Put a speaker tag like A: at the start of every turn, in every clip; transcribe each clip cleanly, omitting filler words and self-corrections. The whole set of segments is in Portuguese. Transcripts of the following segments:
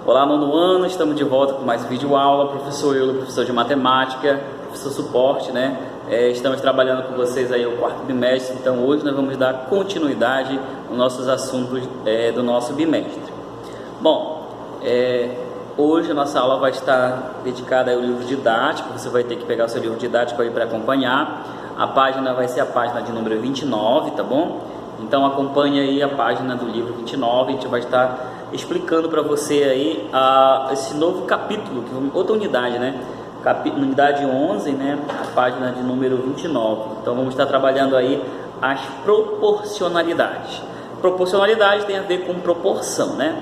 A: Olá, nono ano, estamos de volta com mais vídeo aula. Professor Euler, professor de matemática, professor suporte, né? Estamos trabalhando com vocês aí o quarto bimestre, então hoje nós vamos dar continuidade nos nossos assuntos do nosso bimestre. Bom, hoje a nossa aula vai estar dedicada ao livro didático. Você vai ter que pegar o seu livro didático aí para acompanhar. A página vai ser a página de número 29, tá bom? Então acompanhe aí a página do livro 29, a gente vai estar explicando para você aí esse novo capítulo, outra unidade, né? Unidade 11, né? A página de número 29. Então vamos estar trabalhando aí as proporcionalidades. Proporcionalidade tem a ver com proporção, né?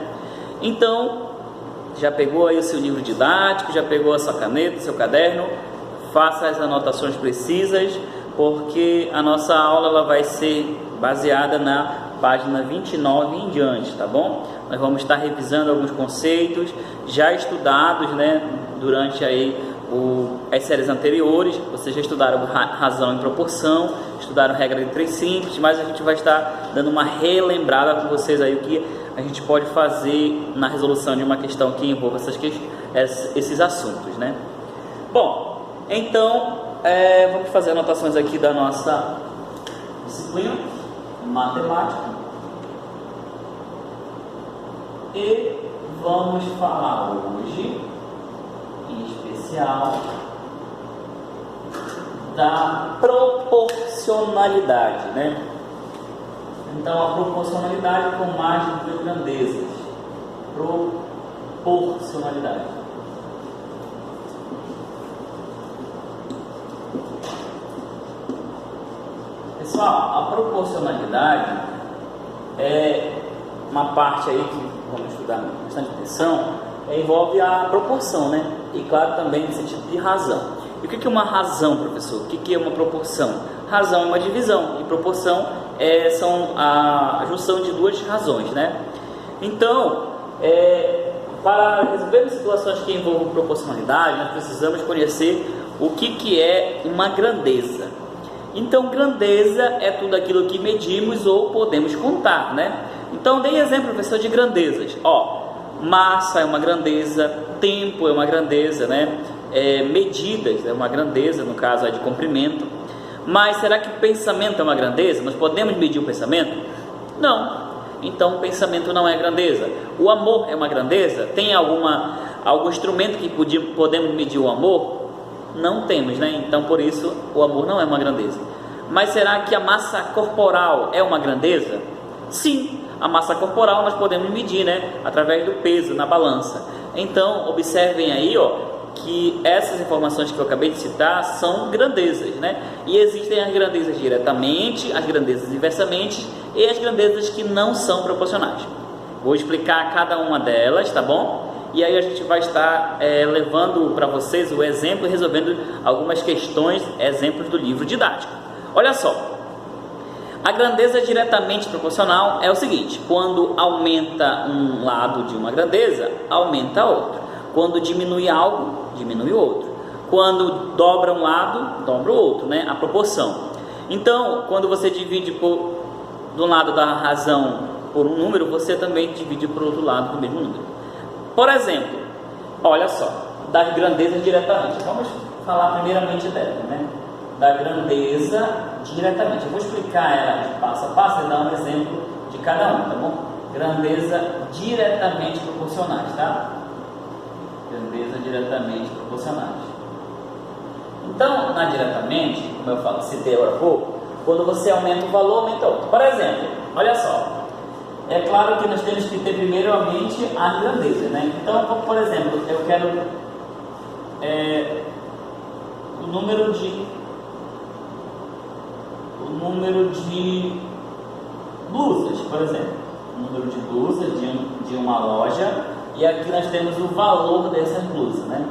A: Então, já pegou aí o seu livro didático, já pegou a sua caneta, seu caderno, faça as anotações precisas, porque a nossa aula ela vai ser baseada na página 29 em diante, tá bom? Nós vamos estar revisando alguns conceitos já estudados, né, durante aí as séries anteriores. Vocês já estudaram razão e proporção, estudaram regra de três simples, mas a gente vai estar dando uma relembrada com vocês aí o que a gente pode fazer na resolução de uma questão que envolva esses assuntos, né? Bom, então vamos fazer anotações aqui da nossa disciplina matemática e vamos falar hoje em especial da proporcionalidade, né? Então a proporcionalidade com margem de grandezas, proporcionalidade. Pessoal, a proporcionalidade é uma parte aí que vamos estudar com bastante atenção, envolve a proporção, né? E claro também no sentido de razão. E o que é uma razão, professor? O que é uma proporção? Razão é uma divisão e proporção são a junção de duas razões, né? Então, para resolver situações que envolvam proporcionalidade, nós precisamos conhecer o que é uma grandeza. Então, grandeza é tudo aquilo que medimos ou podemos contar, né? Então, dei exemplo, professor, de grandezas. Massa é uma grandeza, tempo é uma grandeza, né? Medidas é uma grandeza, no caso de comprimento. Mas será que pensamento é uma grandeza? Nós podemos medir o pensamento? Não. Então, o pensamento não é grandeza. O amor é uma grandeza? Tem algum instrumento que podemos medir o amor? Não temos, né? Então, por isso, o amor não é uma grandeza. Mas será que a massa corporal é uma grandeza? Sim, a massa corporal nós podemos medir, né? Através do peso na balança. Então, observem aí, que essas informações que eu acabei de citar são grandezas, né? E existem as grandezas diretamente, as grandezas inversamente e as grandezas que não são proporcionais. Vou explicar cada uma delas, tá bom? E aí a gente vai estar levando para vocês o exemplo e resolvendo algumas questões, exemplos do livro didático. Olha só, a grandeza diretamente proporcional é o seguinte: quando aumenta um lado de uma grandeza, aumenta outro. Quando diminui algo, diminui outro. Quando dobra um lado, dobra o outro, né? A proporção. Então, quando você divide do lado da razão por um número, você também divide por outro lado do mesmo número. Por exemplo, olha só, das grandezas diretamente. Vamos falar primeiramente dela, né? Da grandeza diretamente. Eu vou explicar ela de passo a passo e dar um exemplo de cada um, tá bom? Grandeza diretamente proporcionais, tá? Grandeza diretamente proporcionais. Então, na diretamente, como eu citei agora há pouco, quando você aumenta um valor, aumenta outro. Por exemplo, olha só. É claro que nós temos que ter primeiramente as grandezas, né? Então, por exemplo, eu quero o número de blusas, por exemplo. O número de blusas de uma loja, e aqui nós temos o valor dessas blusas, né?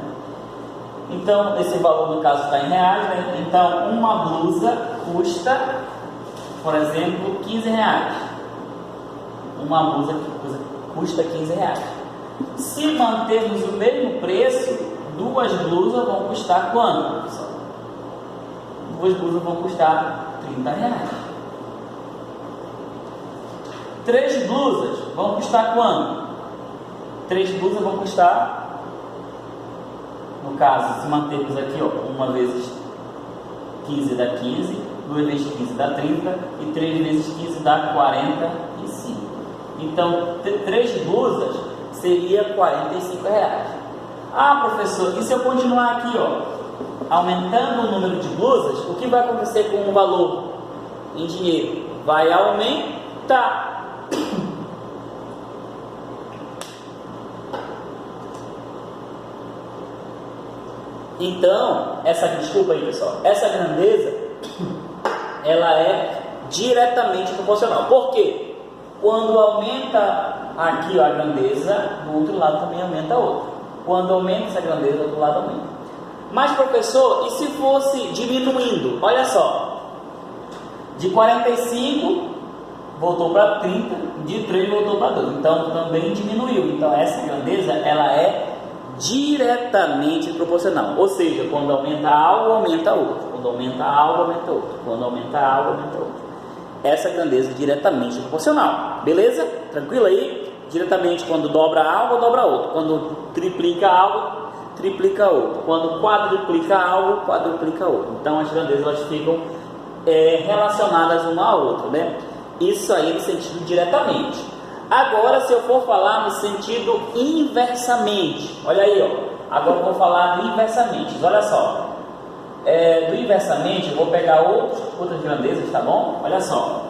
A: Então, esse valor no caso está em reais, né? Então, uma blusa custa, por exemplo, 15 reais. Uma blusa que custa 15 reais. Se mantermos o mesmo preço, duas blusas vão custar quanto, pessoal? Duas blusas vão custar 30 reais. 3 blusas vão custar quanto? 3 blusas vão custar, no caso, se mantermos aqui, ó, 1 vezes 15 dá 15, 2 vezes 15 dá 30 e 3 vezes 15 dá 45. Então, 3 blusas seria R$45. Ah, professor, e se eu continuar aqui, ó, aumentando o número de blusas, o que vai acontecer com o valor em dinheiro? Vai aumentar. Então, desculpa aí, pessoal, essa grandeza, ela é diretamente proporcional. Por quê? Quando aumenta aqui a grandeza, do outro lado também aumenta a outra. Quando aumenta essa grandeza, do outro lado aumenta. Mas, professor, e se fosse diminuindo? Olha só, de 45 voltou para 30, de 3 voltou para 12. Então, também diminuiu. Então, essa grandeza, ela é diretamente proporcional. Ou seja, quando aumenta algo, aumenta outro. Quando aumenta algo, aumenta outro. Quando aumenta algo, aumenta outro. Essa grandeza é diretamente proporcional. Beleza? Tranquilo aí? Diretamente, quando dobra algo, dobra outro. Quando triplica algo, triplica outro. Quando quadruplica algo, quadruplica outro. Então, as grandezas elas ficam relacionadas uma à outra, né? Isso aí no sentido diretamente. Agora, se eu for falar no sentido inversamente, olha aí, ó. Agora eu vou falar do inversamente. Olha só, do inversamente eu vou pegar outras grandezas, tá bom? Olha só,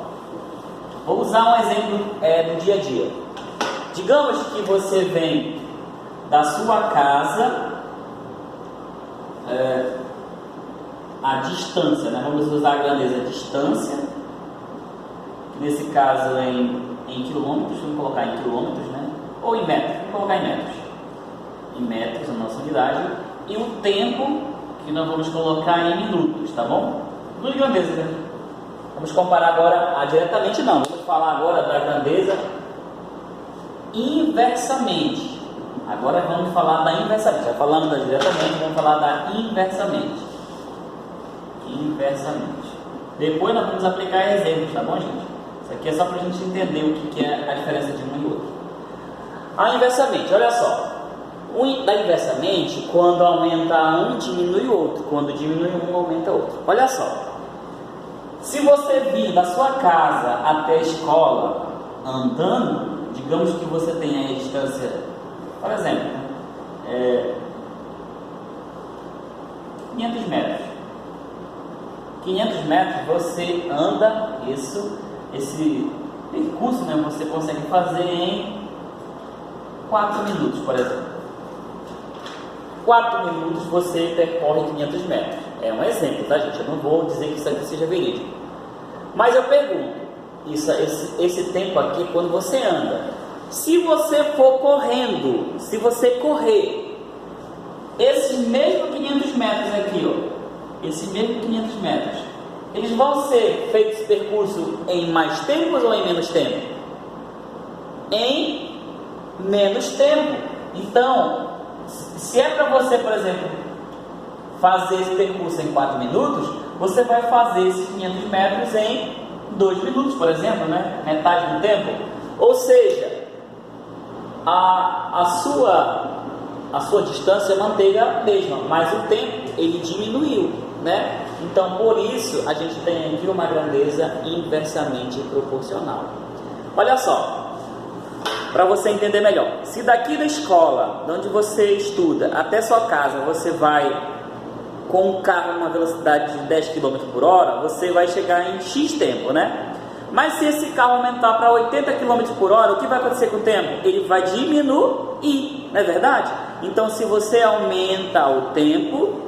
A: vou usar um exemplo do dia a dia. Digamos que você vem da sua casa a distância, né? Vamos usar a grandeza distância, nesse caso em quilômetros, vamos colocar em quilômetros, né? Ou em metros, vamos colocar em metros, a nossa unidade, e o tempo que nós vamos colocar em minutos, tá bom? Duas grandezas, né? Vamos comparar agora, diretamente não, vamos falar agora da grandeza inversamente. Agora vamos falar da inversamente, já falamos da diretamente, vamos falar da inversamente. Inversamente. Depois nós vamos aplicar exemplos, tá bom, gente? Isso aqui é só para a gente entender o que é a diferença de um e outro. A inversamente, olha só. Da inversamente, quando aumenta um, diminui o outro. Quando diminui um, aumenta o outro. Olha só. Se você vir da sua casa até a escola andando, digamos que você tenha a distância, por exemplo, 500 metros. 500 metros você anda esse percurso, né, você consegue fazer em 4 minutos, por exemplo. 4 minutos você percorre 500 metros. É um exemplo, tá, gente? Eu não vou dizer que isso aqui seja verídico. Mas eu pergunto, esse tempo aqui, quando você anda, se você for correndo, se você correr, esses mesmos 500 metros aqui, ó, esses mesmos 500 metros, eles vão ser feitos esse percurso em mais tempo ou em menos tempo? Em menos tempo. Então, se é para você, por exemplo, fazer esse percurso em 4 minutos, você vai fazer esses 500 metros em 2 minutos, por exemplo, né? Metade do tempo. Ou seja, a sua distância manteve a mesma, mas o tempo ele diminuiu, né? Então, por isso, a gente tem aqui uma grandeza inversamente proporcional. Olha só, para você entender melhor. Se daqui da escola, de onde você estuda, até sua casa, você vai com um carro numa velocidade de 10 km por hora, você vai chegar em X tempo, né? Mas se esse carro aumentar para 80 km por hora, o que vai acontecer com o tempo? Ele vai diminuir, não é verdade? Então, se você aumenta o tempo,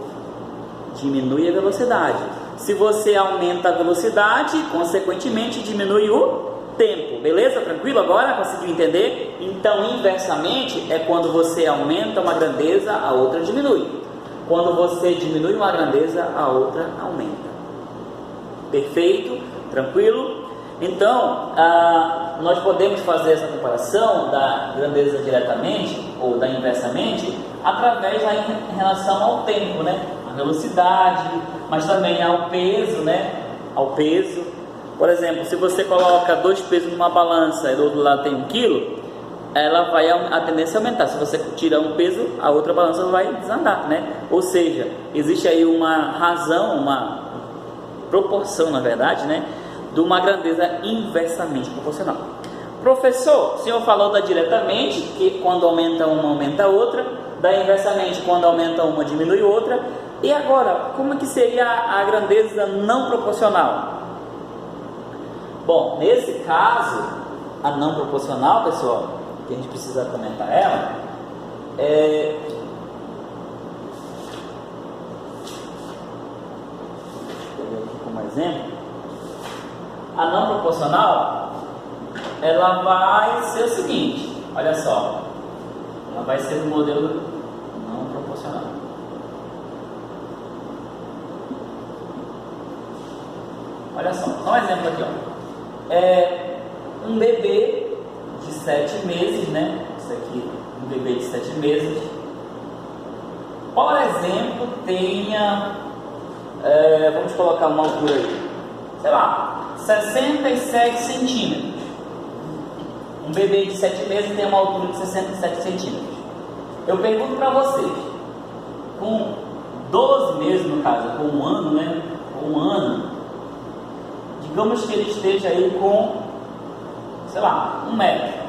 A: diminui a velocidade. Se você aumenta a velocidade, consequentemente diminui o tempo. Beleza? Tranquilo agora? Conseguiu entender? Então, inversamente é quando você aumenta uma grandeza, a outra diminui. Quando você diminui uma grandeza, a outra aumenta. Perfeito? Tranquilo? Então, nós podemos fazer essa comparação da grandeza diretamente ou da inversamente através em relação ao tempo, né? Velocidade, mas também ao peso, né? Ao peso. Por exemplo, se você coloca 2 pesos numa balança e do outro lado tem 1 quilo, ela vai a tendência a aumentar. Se você tirar um peso, a outra balança vai desandar, né? Ou seja, existe aí uma razão, uma proporção, na verdade, né, de uma grandeza inversamente proporcional. Professor, o senhor falou da diretamente, que quando aumenta uma, aumenta a outra, da inversamente, quando aumenta uma, diminui outra. E agora, como é que seria a grandeza não proporcional? Bom, nesse caso, a não proporcional, pessoal, que a gente precisa comentar ela, vou pegar aqui como exemplo. A não proporcional, ela vai ser o seguinte, olha só, ela vai ser do modelo não proporcional. Olha só um exemplo aqui, ó. Um bebê de 7 meses, né? Isso aqui, um bebê de 7 meses, por exemplo, tenha, vamos colocar uma altura aí, sei lá, 67 centímetros. Um bebê de 7 meses tem uma altura de 67 centímetros. Eu pergunto para vocês, com 12 meses, no caso, com um ano, né? Com um ano, digamos que ele esteja aí com, sei lá, 1 metro.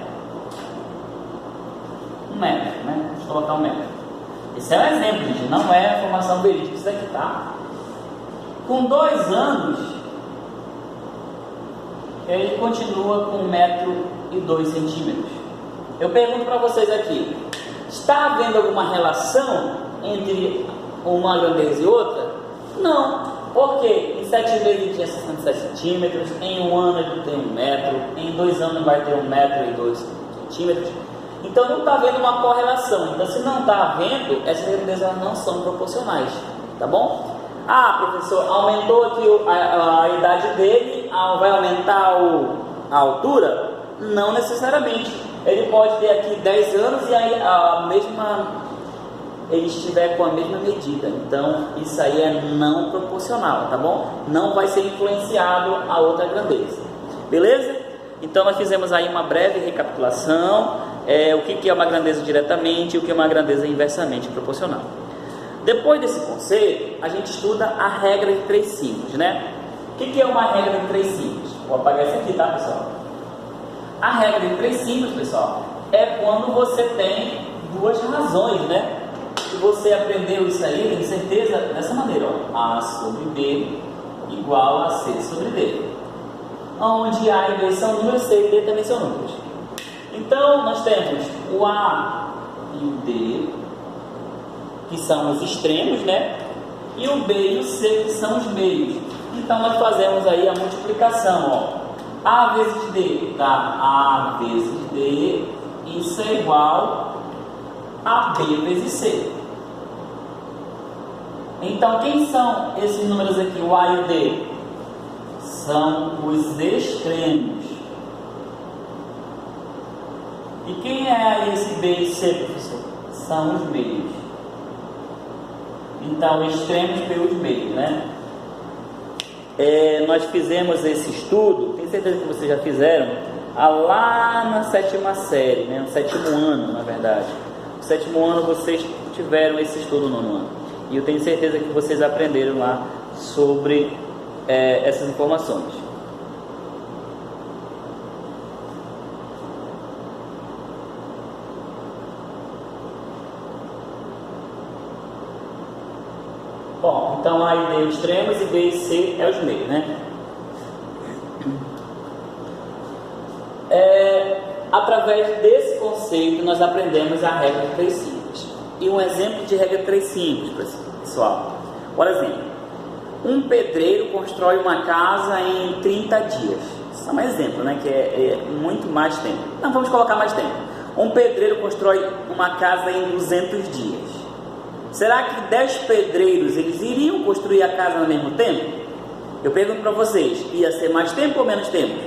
A: 1 metro, né? Vamos colocar 1 metro. Esse é um exemplo, gente, não é informação verídica isso aqui, tá? Com 2 anos, ele continua com 1 metro e 2 centímetros. Eu pergunto para vocês aqui, está havendo alguma relação entre uma grandeza e outra? Não. Porque em 7 meses ele tinha 67 centímetros, em 1 ano ele tem 1 metro, em 2 anos vai ter 1 metro e 2 centímetros. Então não está havendo uma correlação. Então, se não está havendo, essas grandezas não são proporcionais, tá bom? Ah, professor, aumentou aqui a idade dele, vai aumentar a altura? Não necessariamente. Ele pode ter aqui 10 anos e aí ele estiver com a mesma medida. Então, isso aí é não proporcional, tá bom? Não vai ser influenciado a outra grandeza. Beleza? Então, nós fizemos aí uma breve recapitulação. O que é uma grandeza diretamente e o que é uma grandeza inversamente proporcional. Depois desse conceito, a gente estuda a regra de 3 simples, né? O que é uma regra de 3 simples? Vou apagar isso aqui, tá, pessoal? A regra de 3 simples, pessoal, é quando você tem 2 razões, né? Se você aprendeu isso aí, tem certeza, dessa maneira, ó, A sobre B igual a C sobre D. Onde A e B são números, C e D também são números. Então, nós temos o A e o D, que são os extremos, né? E o B e o C, que são os meios. Então, nós fazemos aí a multiplicação, ó. A vezes D dá A vezes D, isso é igual a B vezes C. Então, quem são esses números aqui, o A e o D? São os extremos. E quem é esse B e C, professor? São os meios. Então, extremos pelos meios, né? Nós fizemos esse estudo, tenho certeza que vocês já fizeram, lá na 7ª série, né? No 7º ano, na verdade. No 7º ano vocês tiveram esse estudo no 9º ano. E eu tenho certeza que vocês aprenderam lá sobre essas informações. Bom, então A e D é os extremos e B e C é os meios, né? Através desse conceito nós aprendemos a regra de 3 simples. E um exemplo de regra de 3 simples, pessoal. Por exemplo, um pedreiro constrói uma casa em 30 dias. Isso é um exemplo, né? Que é muito mais tempo. Não, vamos colocar mais tempo. Um pedreiro constrói uma casa em 200 dias. Será que 10 pedreiros eles iriam construir a casa ao mesmo tempo? Eu pergunto para vocês, ia ser mais tempo ou menos tempo?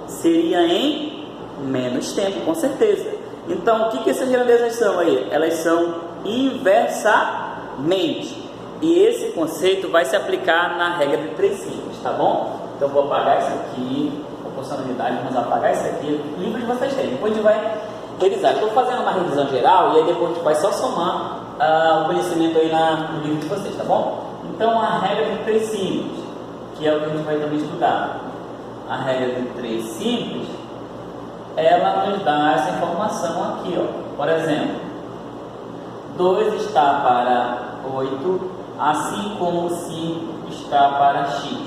A: Seria em menos tempo, com certeza. Então, o que essas grandezas são aí? Elas são inversamente. E esse conceito vai se aplicar na regra de 3 simples, tá bom? Então, vou apagar isso aqui, vou proporcionalidade, vamos apagar isso aqui, o livro de vocês tem, depois a gente vai revisar. Estou fazendo uma revisão geral e aí depois a gente vai só somar o conhecimento aí no livro de vocês, tá bom? Então a regra de 3 simples, que é o que a gente vai também estudar. A regra de 3 simples, ela nos dá essa informação aqui, ó. Por exemplo, 2 está para 8, assim como 5 está para x.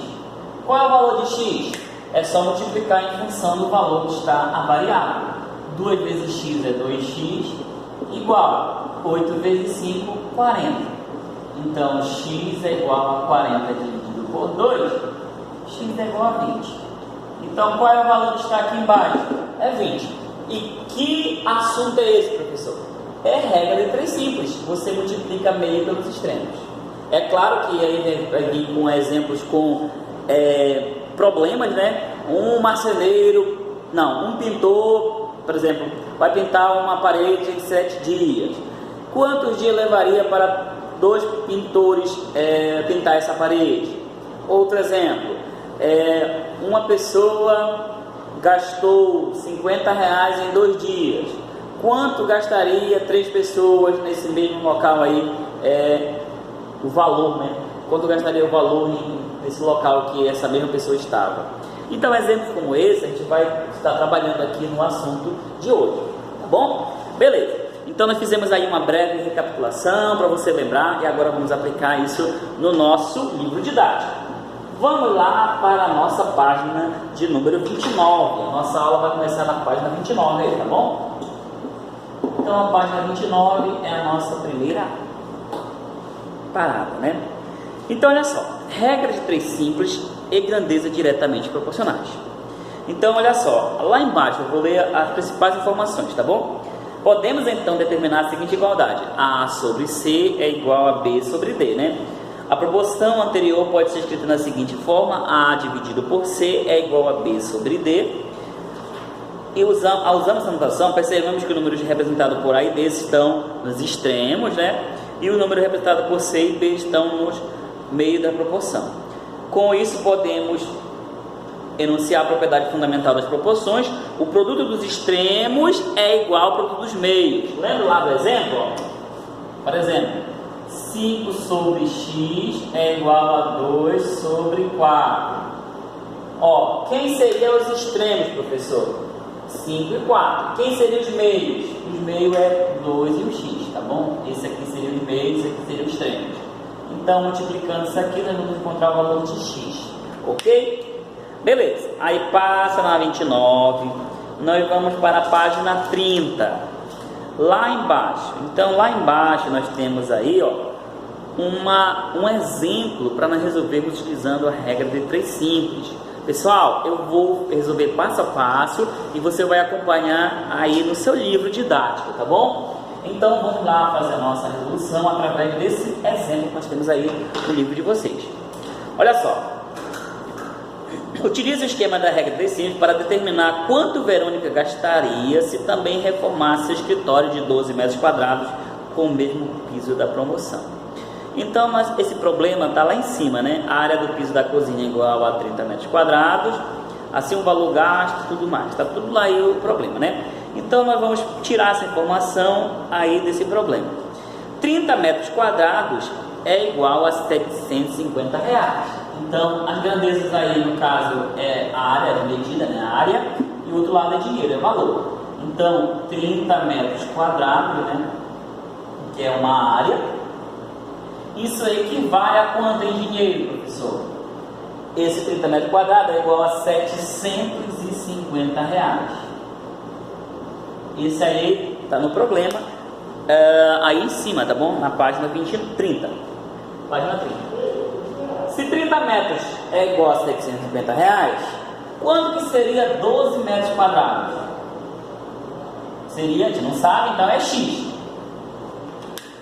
A: Qual é o valor de x? É só multiplicar em função do valor que está a variável. 2 vezes x é 2x, igual 8 vezes 5, 40. Então, x é igual a 40 dividido por 2, x é igual a 20. Então, qual é o valor que está aqui embaixo? É 20. E que assunto é esse, professor? É regra de 3 simples. Você multiplica meio pelos extremos. É claro que aí vai vir com exemplos com problemas, né? Um pintor, por exemplo, vai pintar uma parede em 7 dias. Quantos dias levaria para 2 pintores pintar essa parede? Outro exemplo, uma pessoa gastou R$50 em 2 dias. Quanto gastaria 3 pessoas nesse mesmo local aí? O valor, né? Quanto gastaria o valor nesse local que essa mesma pessoa estava? Então, exemplos como esse, a gente vai estar trabalhando aqui no assunto de hoje, tá bom? Beleza. Então, nós fizemos aí uma breve recapitulação para você lembrar e agora vamos aplicar isso no nosso livro didático. Vamos lá para a nossa página de número 29. A nossa aula vai começar na página 29 aí, tá bom? Então, a página 29 é a nossa primeira parada, né? Então, olha só, regra de 3 simples e grandeza diretamente proporcionais. Então, olha só, lá embaixo eu vou ler as principais informações, tá bom? Podemos então determinar a seguinte igualdade: A sobre C é igual a B sobre D, né? A proporção anterior pode ser escrita da seguinte forma: A dividido por C é igual a B sobre D. E ao usar essa notação, percebemos que o número representado por A e D estão nos extremos, né? E o número representado por C e B estão nos meios da proporção. Com isso, podemos enunciar a propriedade fundamental das proporções: o produto dos extremos é igual ao produto dos meios. Lembra lá do exemplo? Ó? Por exemplo, 5 sobre x é igual a 2 sobre 4. Ó, quem seriam os extremos, professor? 5 e 4. Quem seriam os meios? Os meios é 2 e o x, tá bom? Esse aqui seria os meios, esse aqui seria os extremos. Então, multiplicando isso aqui, nós vamos encontrar o valor de x, ok? Beleza, aí passa na 29, nós vamos para a página 30, lá embaixo. Então, lá embaixo nós temos aí, ó, um exemplo para nós resolvermos utilizando a regra de 3 simples. Pessoal, eu vou resolver passo a passo e você vai acompanhar aí no seu livro didático, tá bom? Então vamos lá fazer a nossa resolução através desse exemplo que nós temos aí no livro de vocês. Olha só, utilize o esquema da regra 3 simples para determinar quanto Verônica gastaria se também reformasse seu escritório de 12 metros quadrados com o mesmo piso da promoção. Então, esse problema está lá em cima, né? A área do piso da cozinha é igual a 30 metros quadrados, assim o valor gasto, tudo mais. Está tudo lá aí o problema, né? Então, nós vamos tirar essa informação aí desse problema. 30 metros quadrados é igual a R$750. Então, as grandezas aí, no caso, é a área de medida, né? A área, e o outro lado é dinheiro, é valor. Então, 30 metros quadrados, né? Que é uma área. Isso equivale a quanto em dinheiro, professor? Esse 30 metros quadrados é igual a R$750. Esse aí está no problema, aí em cima, tá bom? Na página 30. Página 30. Se 30 metros é igual a R$750, quanto que seria 12 metros quadrados? Seria, a gente não sabe, então é X.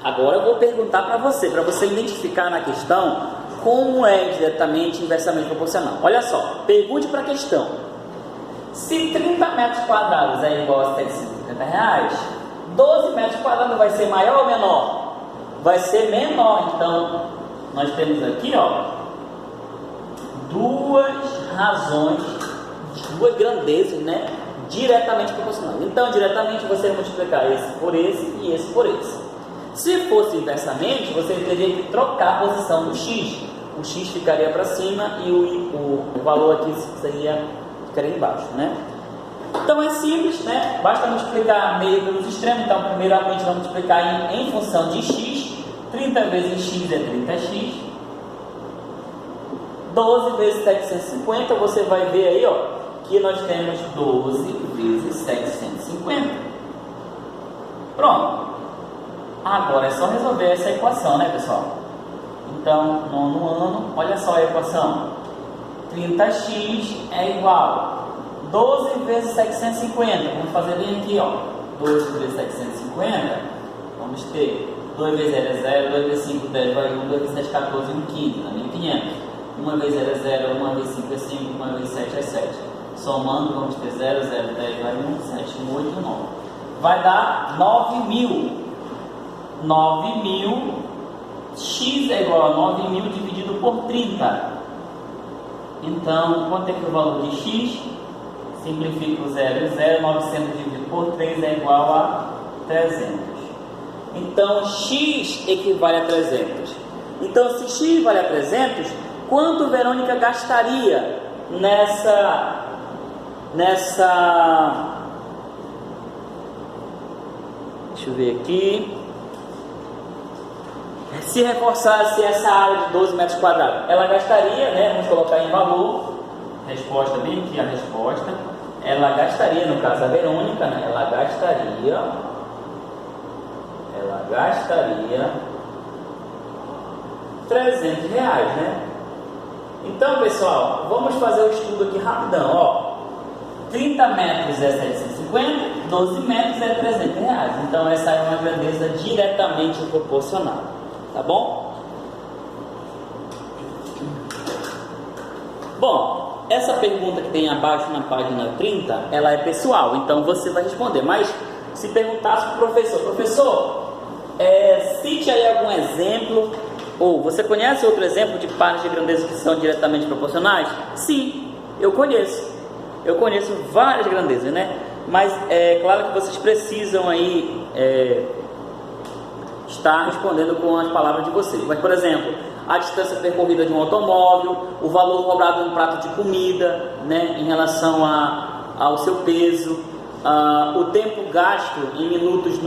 A: Agora eu vou perguntar para você identificar na questão como é diretamente inversamente proporcional. Olha só, pergunte para a questão. Se 30 metros quadrados é igual a R$750, 12 metros quadrados vai ser maior ou menor? Vai ser menor. Então, nós temos aqui, ó, duas razões duas grandezas, né, diretamente proporcionais. Então, diretamente você vai multiplicar esse por esse e esse por esse. Se fosse inversamente, você teria que trocar a posição do x. O x ficaria para cima e o valor aqui ficaria embaixo, né? Então é simples, né? Basta multiplicar meio pelos extremos. Então, primeiramente, vamos multiplicar em função de x. 30 vezes x é 30x. 12 vezes 750, você vai ver aí, ó, que nós temos 12 vezes 750. Pronto. Agora é só resolver essa equação, né, pessoal? Então, nono ano, olha só a equação. 30x é igual 12 vezes 750. Vamos fazer bem aqui, ó. 12 vezes 750. Vamos ter 2 vezes 0 é 0, 2 vezes 5, 10 vai 1, 2 vezes 7, 14, 1, 15, dá 1500. 1 vezes 0 é 0, 1 vezes 5 é 5, 1 vezes 7 é 7. Somando, vamos ter 0, 0, 10 vai 1, 7, 1, 8, 9. Vai dar 9.000. 9.000, x é igual a 9.000 dividido por 30. Então, quanto é que é o valor de x? Simplifica o 0 e 0, 900 dividido por 3 é igual a 300. Então, x equivale a 300. Então, se x vale a 300, quanto Verônica gastaria nessa deixa eu ver aqui. Se reforçasse essa área de 12 metros quadrados, ela gastaria, né? Vamos colocar em valor. Resposta bem aqui, a resposta. Ela gastaria, no caso a Verônica, né? Ela gastaria R$300, né? Então, pessoal, vamos fazer o estudo aqui rapidão, ó. 30 metros é 750, 12 metros é R$300. Então, essa é uma grandeza diretamente proporcional. Tá bom? Bom, essa pergunta que tem abaixo na página 30, ela é pessoal, então você vai responder. Mas se perguntasse para o professor, cite aí algum exemplo, ou você conhece outro exemplo de pares de grandeza que são diretamente proporcionais? Sim, eu conheço. Eu conheço várias grandezas, né? Mas é claro que vocês precisam aí estar respondendo com as palavras de vocês. Mas, por exemplo, a distância percorrida de um automóvel, o valor cobrado de um prato de comida, né, em relação ao seu peso, o tempo gasto em minutos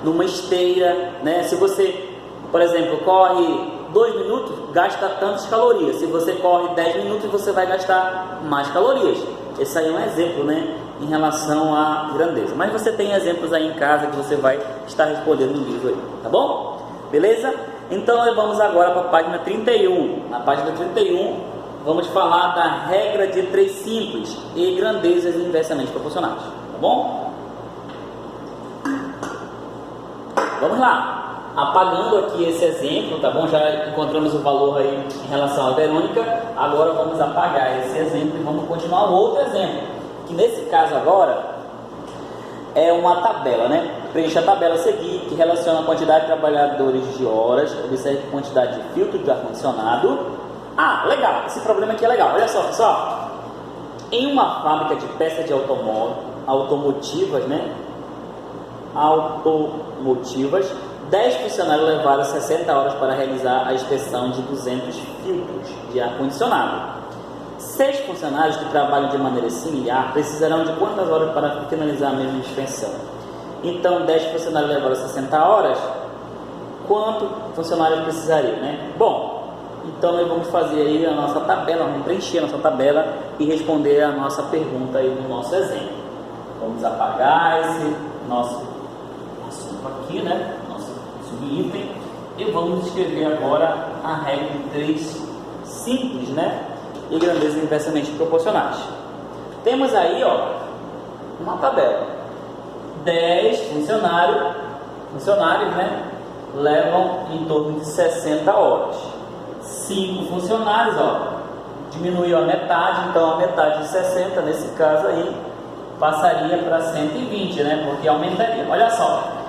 A: numa esteira, né? Se você, por exemplo, corre 2 minutos, gasta tantas calorias. Se você corre 10 minutos, você vai gastar mais calorias. Esse aí é um exemplo, né, em relação à grandeza. Mas você tem exemplos aí em casa que você vai estar respondendo no livro aí, tá bom? Beleza? Então vamos agora para a página 31. Na página 31 vamos falar da regra de 3 simples e grandezas inversamente proporcionais, tá bom? Vamos lá. Apagando aqui esse exemplo, tá bom? Já encontramos o valor aí em relação a Verônica. Agora vamos apagar esse exemplo e vamos continuar o outro exemplo, que nesse caso agora é uma tabela, né? Preencha a tabela a seguir, que relaciona a quantidade de trabalhadores de horas, observe a quantidade de filtro de ar-condicionado. Ah, legal, esse problema aqui é legal. Olha só, pessoal. Em uma fábrica de peças de automotivas, né? Automotivas, 10 funcionários levaram 60 horas para realizar a inspeção de 200 filtros de ar-condicionado. 6 funcionários que trabalham de maneira similar precisarão de quantas horas para finalizar a mesma inspeção? Então, 10 funcionários levaram 60 horas, quanto funcionários precisariam, né? Bom, então nós vamos fazer aí a nossa tabela, vamos preencher a nossa tabela e responder a nossa pergunta aí no nosso exemplo. Vamos apagar esse nosso assunto aqui, né? Item, e vamos escrever agora a regra de 3 simples, né, e grandezas inversamente proporcionais. Temos aí, ó, uma tabela. 10 funcionários, né, levam em torno de 60 horas. 5 funcionários, ó, diminuiu a metade, então a metade de 60 nesse caso aí passaria para 120, né, porque aumentaria. Olha só.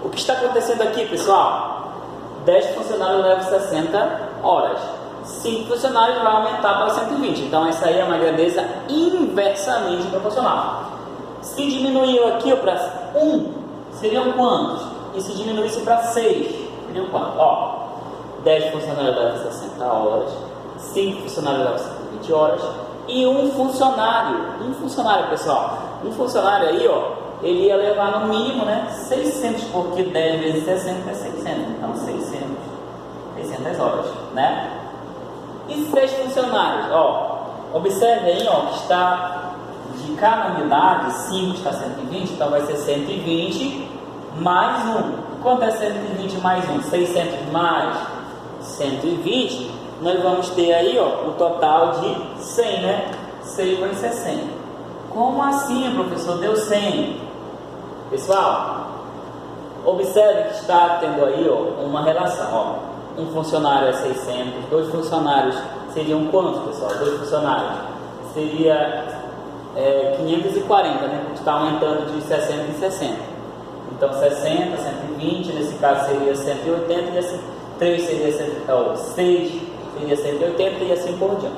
A: O que está acontecendo aqui, pessoal? 10 funcionários levam 60 horas. 5 funcionários vai aumentar para 120. Então essa aí é uma grandeza inversamente proporcional. Se diminuiu aqui para 1, seriam quantos? E se diminuísse para 6, seriam quantos? 10 funcionários levam 60 horas, 5 funcionários levam 120 horas e um funcionário, pessoal. Um funcionário aí, ele ia levar no mínimo, né, 600, porque 10 vezes 60 é 600. Então 600 horas, né? E 6 funcionários, observe aí, que está de cada unidade, 5 está 120, então vai ser 120 mais 1. Quanto é 120 mais 1? 600 mais 120, nós vamos ter aí, o total de 100, né? 6 vezes 60. Como assim, professor? Deu 100. Pessoal, observe que está tendo aí, uma relação, um funcionário é 600, 2 funcionários seriam quantos, pessoal? 2 funcionários seria 540, né? Está aumentando de 60 em 60. Então 60, 120, nesse caso seria 180 e assim 3 seria 6 seria 180 e assim por diante.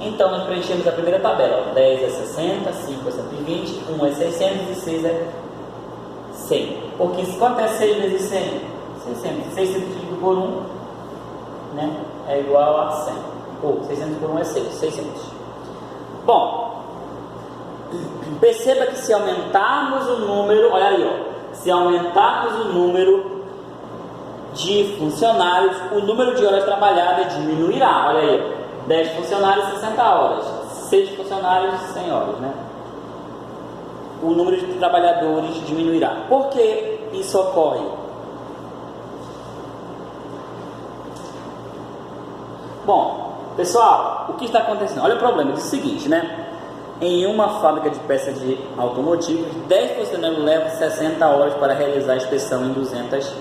A: Então nós preenchemos a primeira tabela, 10 é 60, 5 é 120, 1 é 600 e 6 é 100. Porque quanto é 6 vezes 100? 600. 600 dividido por 1, né, é igual a 100. 600 por 1 é 600. Bom, perceba que se aumentarmos o número, olha aí, se aumentarmos o número de funcionários, o número de horas trabalhadas diminuirá. Olha aí, 10 funcionários, 60 horas, 6 funcionários, 100 horas, né? O número de trabalhadores diminuirá. Por que isso ocorre? Bom, pessoal, o que está acontecendo? Olha o problema, diz o seguinte, né? Em uma fábrica de peças de automotivos, 10 funcionários levam 60 horas para realizar a inspeção em 200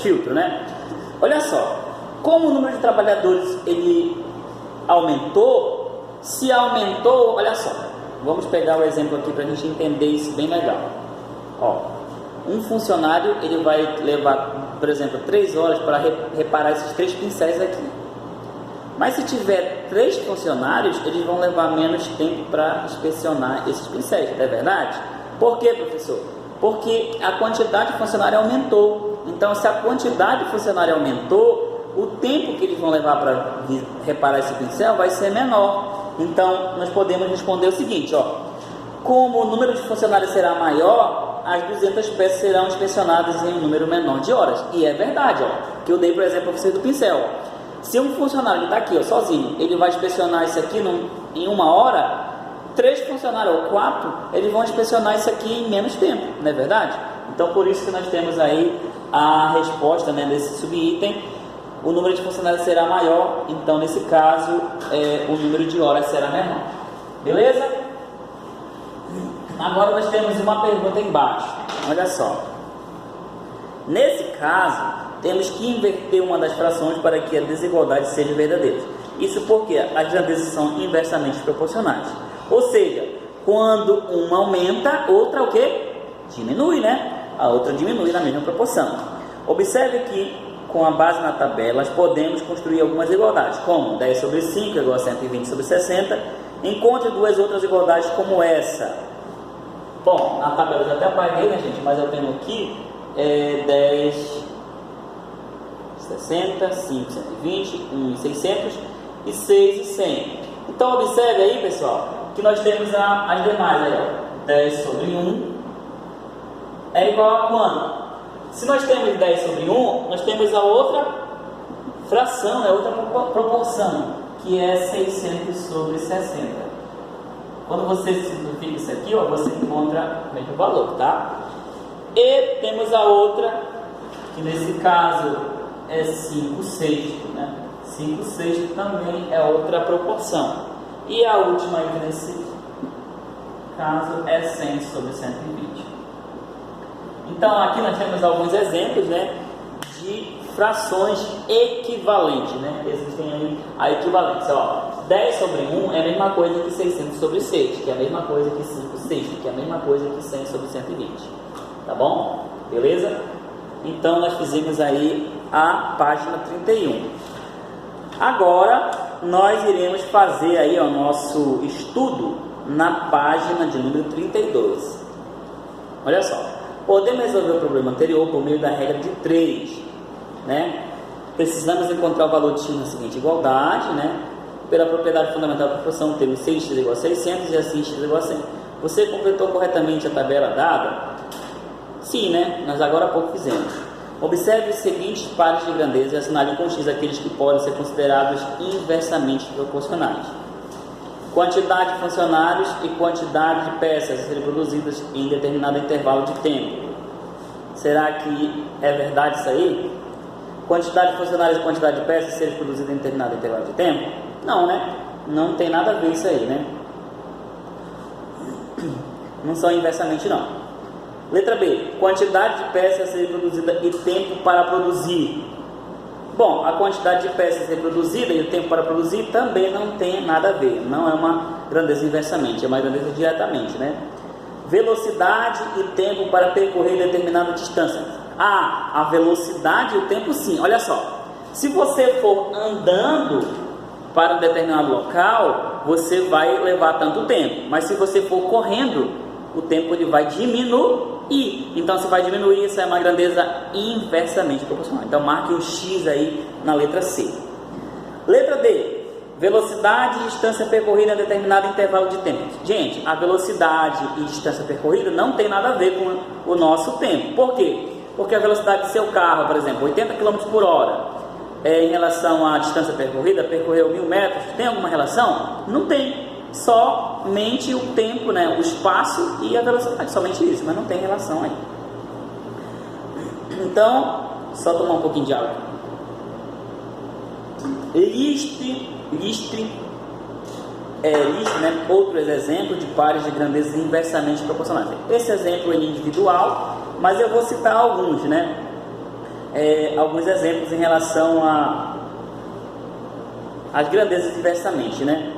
A: filtros, né? Olha só, como o número de trabalhadores ele aumentou, se aumentou, olha só, vamos pegar o exemplo aqui para a gente entender isso bem legal. Um funcionário ele vai levar, por exemplo, 3 horas para reparar esses 3 pincéis aqui. Mas se tiver 3 funcionários, eles vão levar menos tempo para inspecionar esses pincéis, não é verdade? Por quê, professor? Porque a quantidade de funcionário aumentou. Então, se a quantidade de funcionário aumentou, o tempo que eles vão levar para reparar esse pincel vai ser menor. Então, nós podemos responder o seguinte, como o número de funcionários será maior, as 200 peças serão inspecionadas em um número menor de horas. E é verdade, que eu dei, por exemplo, para vocês do pincel. Se um funcionário está aqui, sozinho, ele vai inspecionar isso aqui em 1 hora, 3 funcionários ou 4, eles vão inspecionar isso aqui em menos tempo, não é verdade? Então, por isso que nós temos aí a resposta, né, desse subitem. O número de funcionários será maior, então, nesse caso, o número de horas será menor. Beleza? Agora nós temos uma pergunta embaixo. Olha só. Nesse caso, temos que inverter uma das frações para que a desigualdade seja verdadeira. Isso porque as grandezas são inversamente proporcionais. Ou seja, quando uma aumenta, outra o quê? Diminui, né? A outra diminui na mesma proporção. Observe que, com a base na tabela, nós podemos construir algumas igualdades, como 10 sobre 5 igual a 120 sobre 60. Encontre 2 outras igualdades como essa. Bom, na tabela eu já até apaguei, né, gente? Mas eu tenho aqui 10... 60, 5, 120, 1 e 600 e 6 e 100. Então observe aí, pessoal, que nós temos as demais aí, 10 sobre 1 é igual a quanto? Se nós temos 10 sobre 1, nós temos a outra fração, a outra proporção, que é 600 sobre 60. Quando você simplifica isso aqui, você encontra o mesmo valor, tá? E temos a outra, que nesse caso é 5 sextos, né? 5 sextos também é outra proporção. E a última aí nesse caso é 100 sobre 120. Então aqui nós temos alguns exemplos, né, de frações equivalentes, né? Existem aí a equivalência, 10 sobre 1 é a mesma coisa que 600 sobre 6, que é a mesma coisa que 5 sextos, que é a mesma coisa que 100 sobre 120. Tá bom? Beleza? Então nós fizemos aí a página 31. Agora nós iremos fazer aí o nosso estudo na página de número 32. Olha só, podemos resolver o problema anterior por meio da regra de 3, né? Precisamos encontrar o valor de x na seguinte igualdade, né? Pela propriedade fundamental da proporção, temos 6x igual a 600 e assim x igual a 100. Você completou corretamente a tabela dada? Sim, né? Nós agora há pouco fizemos. Observe os seguintes pares de grandeza e assinale com x aqueles que podem ser considerados inversamente proporcionais. Quantidade de funcionários e quantidade de peças a serem produzidas em determinado intervalo de tempo. Será que é verdade isso aí? Quantidade de funcionários e quantidade de peças a serem produzidas em determinado intervalo de tempo? Não, né? Não tem nada a ver isso aí, né? Não são inversamente, não. Letra B. Quantidade de peças a serem produzidas e tempo para produzir. Bom, a quantidade de peças a ser produzida e o tempo para produzir também não tem nada a ver. Não é uma grandeza inversamente, é uma grandeza diretamente, né? Velocidade e tempo para percorrer determinada distância. Ah, a velocidade e o tempo sim. Olha só, se você for andando para um determinado local, você vai levar tanto tempo. Mas se você for correndo, o tempo ele vai diminuir. Então, se vai diminuir, isso é uma grandeza inversamente proporcional. Então, marque um X aí na letra C. Letra D. Velocidade e distância percorrida em determinado intervalo de tempo. Gente, a velocidade e distância percorrida não tem nada a ver com o nosso tempo. Por quê? Porque a velocidade do seu carro, por exemplo, 80 km por hora, em relação à distância percorrida, percorreu 1000 metros, tem alguma relação? Não tem. Somente o tempo, né, o espaço e a velocidade, somente isso, mas não tem relação aí. Então, só tomar um pouquinho de água. Liste, né, outros exemplos de pares de grandezas inversamente proporcionais. Esse exemplo é individual, mas eu vou citar alguns, né? Alguns exemplos em relação às grandezas inversamente, né?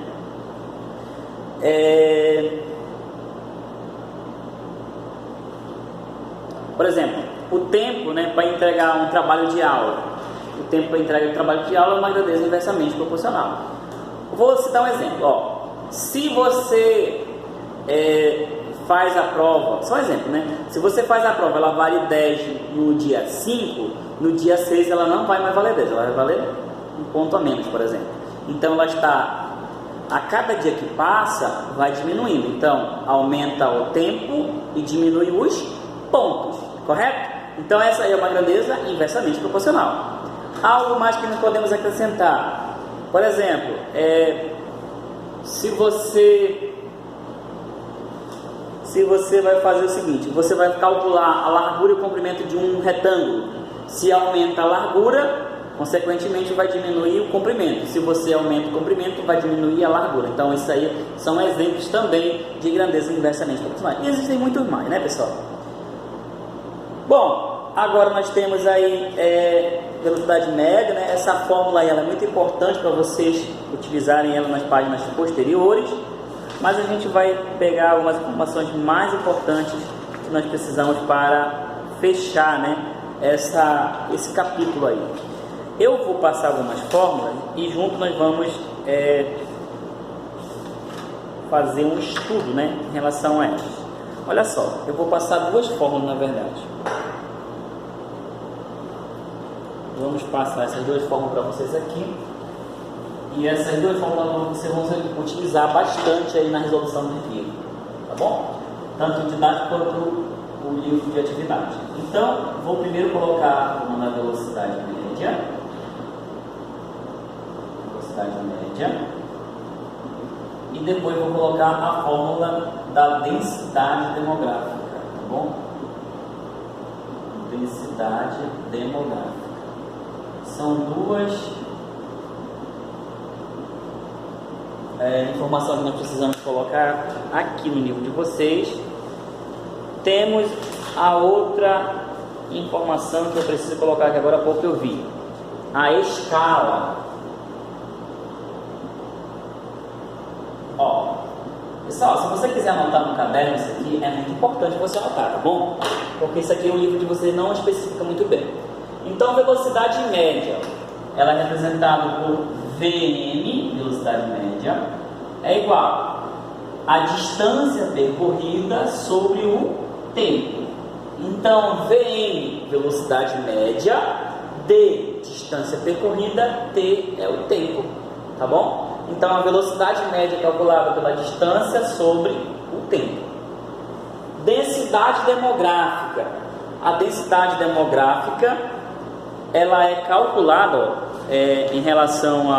A: Por exemplo, o tempo, né, para entregar um trabalho de aula. O tempo para entregar um trabalho de aula é uma grandeza inversamente proporcional. Vou citar um exemplo. Ó, se você faz a prova, só um exemplo, né? Se você faz a prova, ela vale 10 no dia 5, no dia 6 ela não vai mais valer 10, ela vai valer um ponto a menos, por exemplo. Então ela está, a cada dia que passa, vai diminuindo. Então aumenta o tempo e diminui os pontos, correto? Então essa aí é uma grandeza inversamente proporcional. Algo mais que nós podemos acrescentar, por exemplo, se você vai fazer o seguinte, você vai calcular a largura e o comprimento de um retângulo. Se aumenta a largura, consequentemente vai diminuir o comprimento. Se você aumenta o comprimento, vai diminuir a largura. Então isso aí são exemplos também de grandeza inversamente proporcional. E existem muitos mais, né, pessoal? Bom, agora nós temos aí velocidade média, né? Essa fórmula aí, ela é muito importante para vocês utilizarem ela nas páginas posteriores, mas a gente vai pegar algumas informações mais importantes que nós precisamos para fechar, né, esse capítulo aí. Eu vou passar algumas fórmulas e junto nós vamos fazer um estudo, né, em relação a elas. Olha só, eu vou passar duas fórmulas na verdade. Vamos passar essas duas fórmulas para vocês aqui. E essas duas fórmulas vocês vão utilizar bastante aí na resolução do livro, tá bom? Tanto o didático quanto o livro de atividade. Então, vou primeiro colocar uma na velocidade média. E depois vou colocar a fórmula da densidade demográfica, tá bom? Densidade demográfica. São duas informações que nós precisamos colocar aqui no livro de vocês. Temos a outra informação que eu preciso colocar aqui agora há pouco eu vi. A escala. Ó, Pessoal, se você quiser anotar no caderno isso aqui, é muito importante você anotar, tá bom? Porque isso aqui é um livro que você não especifica muito bem. Então, velocidade média, ela é representada por Vm, velocidade média, é igual a distância percorrida sobre o tempo. Então, Vm, velocidade média, D, distância percorrida, T é o tempo, tá bom? Então, a velocidade média é calculada pela distância sobre o tempo. Densidade demográfica. A densidade demográfica, ela é calculada em relação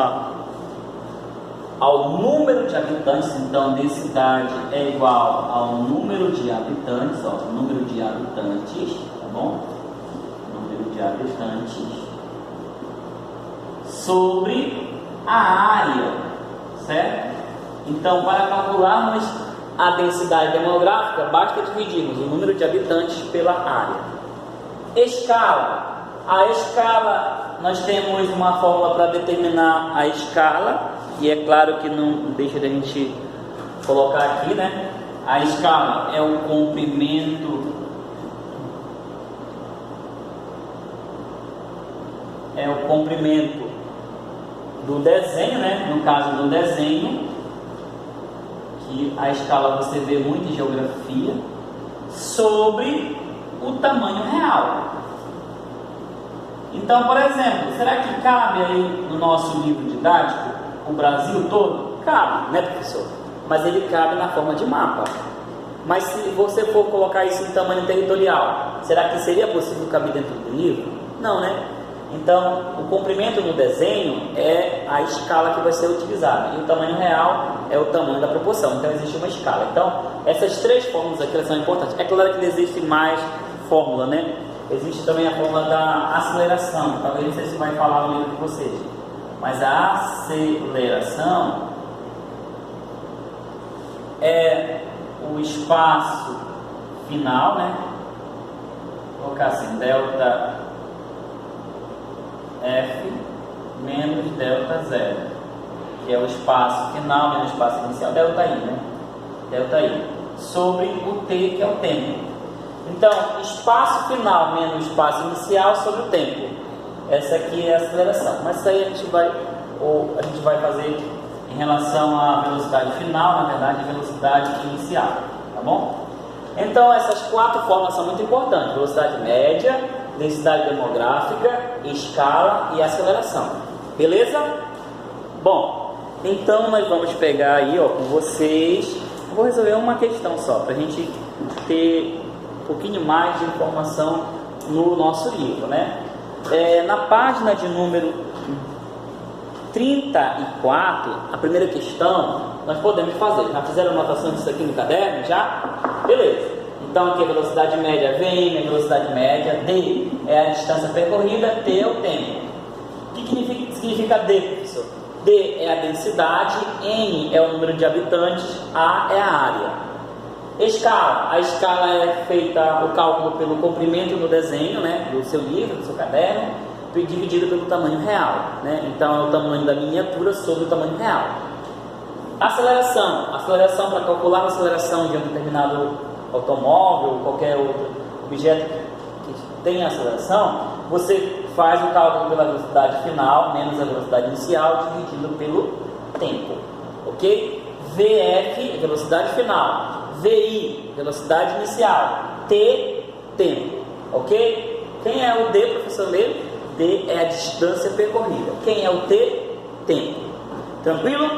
A: ao número de habitantes. Então, densidade é igual ao número de habitantes, número de habitantes, tá bom? Número de habitantes sobre a área, certo? Então, para calcularmos a densidade demográfica, basta dividirmos o número de habitantes pela área. Escala. A escala, nós temos uma fórmula para determinar a escala, e é claro que não deixa de a gente colocar aqui, né? A escala é o comprimento, do desenho, né? No caso do desenho, que a escala você vê muito em geografia, sobre o tamanho real. Então, por exemplo, será que cabe aí no nosso livro didático o Brasil todo? Cabe, né, professor? Mas ele cabe na forma de mapa. Mas se você for colocar isso em tamanho territorial, será que seria possível caber dentro do livro? Não, né? Então, o comprimento no desenho é a escala que vai ser utilizada, e o tamanho real é o tamanho da proporção. Então, existe uma escala. Então, essas três fórmulas aqui são importantes. É claro que não existe mais fórmula, né? Existe também a fórmula da aceleração. Talvez não sei se vai falar no livro de vocês, mas a aceleração é o espaço final, né? Vou colocar assim, delta F menos delta zero, que é o espaço final menos o espaço inicial, delta I, né? Delta I, sobre o T, que é o tempo. Então, espaço final menos espaço inicial sobre o tempo. Essa aqui é a aceleração. Mas isso aí a gente vai fazer em relação à velocidade final, na verdade, velocidade inicial, tá bom? Então, essas quatro fórmulas são muito importantes: velocidade média, densidade demográfica, escala e aceleração. Beleza? Bom, então nós vamos pegar aí, com vocês. Vou resolver uma questão só, para a gente ter um pouquinho mais de informação no nosso livro, né? Na página de número 34, a primeira questão, nós podemos fazer. Já fizeram anotação disso aqui no caderno? Já? Beleza. Então aqui a velocidade média Vm, a velocidade média, D é a distância percorrida, T é o tempo. O que significa D, professor? D é a densidade, N é o número de habitantes, A é a área. Escala. A escala é feita o cálculo pelo comprimento no desenho, né, do seu livro, do seu caderno, dividido pelo tamanho real, né? Então é o tamanho da miniatura sobre o tamanho real. Aceleração. Aceleração, para calcular a aceleração de um determinado automóvel ou qualquer outro objeto que tenha aceleração, você faz o cálculo pela velocidade final menos a velocidade inicial dividido pelo tempo, ok? VF, velocidade final. VI, velocidade inicial. T, tempo, ok? Quem é o D, professor Lê? D é a distância percorrida. Quem é o T? Tempo. Tranquilo?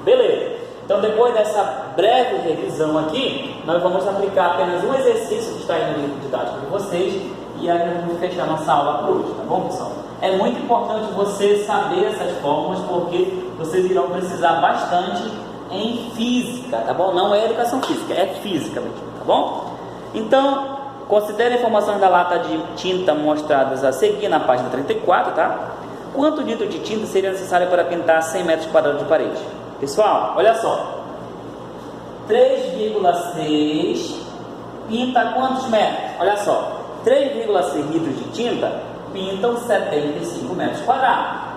A: Beleza. Então, depois dessa breve revisão aqui, nós vamos aplicar apenas um exercício que está aí no livro didático de vocês, e aí nós vamos fechar nossa aula por hoje, tá bom, pessoal? É muito importante você saber essas fórmulas, porque vocês irão precisar bastante em física, tá bom? Não é educação física, é física mesmo, tá bom? Então, considere informações da lata de tinta mostradas a seguir na página 34, tá? Quanto litro de tinta seria necessário para pintar 100 metros quadrados de parede? Pessoal, olha só, 3,6 pinta quantos metros? Olha só, 3,6 litros de tinta pintam 75 metros quadrados.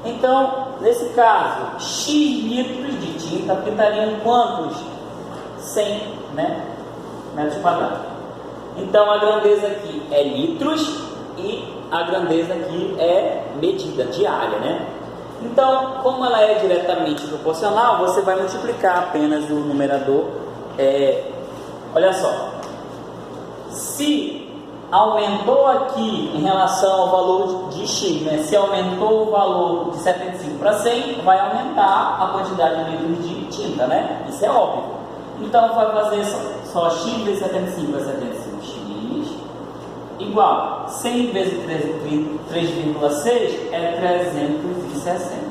A: Então, nesse caso, X litros de tinta pintariam quantos 100, né, metros quadrados. Então a grandeza aqui é litros e a grandeza aqui é medida de área, né? Então, como ela é diretamente proporcional, você vai multiplicar apenas o numerador. Olha só, se aumentou aqui em relação ao valor de x, né? Se aumentou o valor de 75 para 100, vai aumentar a quantidade de litros de tinta, né? Isso é óbvio. Então, vai fazer só x vezes 75 é 75x, igual 100 vezes 3,6 é 360.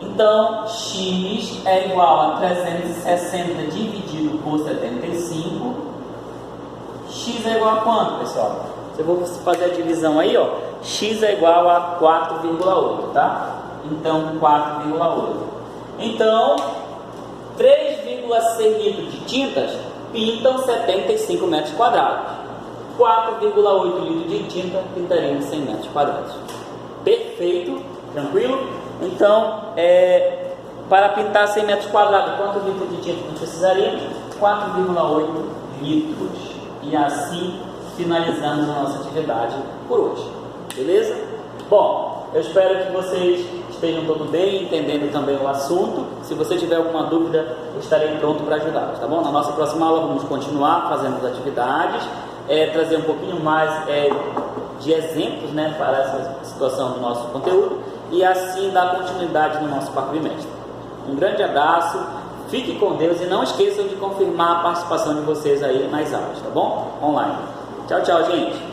A: Então, x é igual a 360 dividido por 75. X é igual a quanto, pessoal? Eu vou fazer a divisão aí, ó. X é igual a 4,8, tá? Então, 4,8. Então, 3,6 litros de tintas pintam 75 metros quadrados. 4,8 litros de tinta pintariam 100 metros quadrados. Perfeito? Tranquilo? Então, para pintar 100 metros quadrados, quantos litros de tinta nós precisaríamos? 4,8 litros. E assim finalizamos a nossa atividade por hoje. Beleza? Bom, eu espero que vocês estejam todos bem, entendendo também o assunto. Se você tiver alguma dúvida, eu estarei pronto para ajudá-los, tá bom? Na nossa próxima aula vamos continuar fazendo as atividades, trazer um pouquinho mais de exemplos, né, para essa situação do nosso conteúdo e assim dar continuidade no nosso Papo Bimestre. Um grande abraço, fique com Deus e não esqueçam de confirmar a participação de vocês aí nas aulas, tá bom? Online. Tchau, tchau, gente!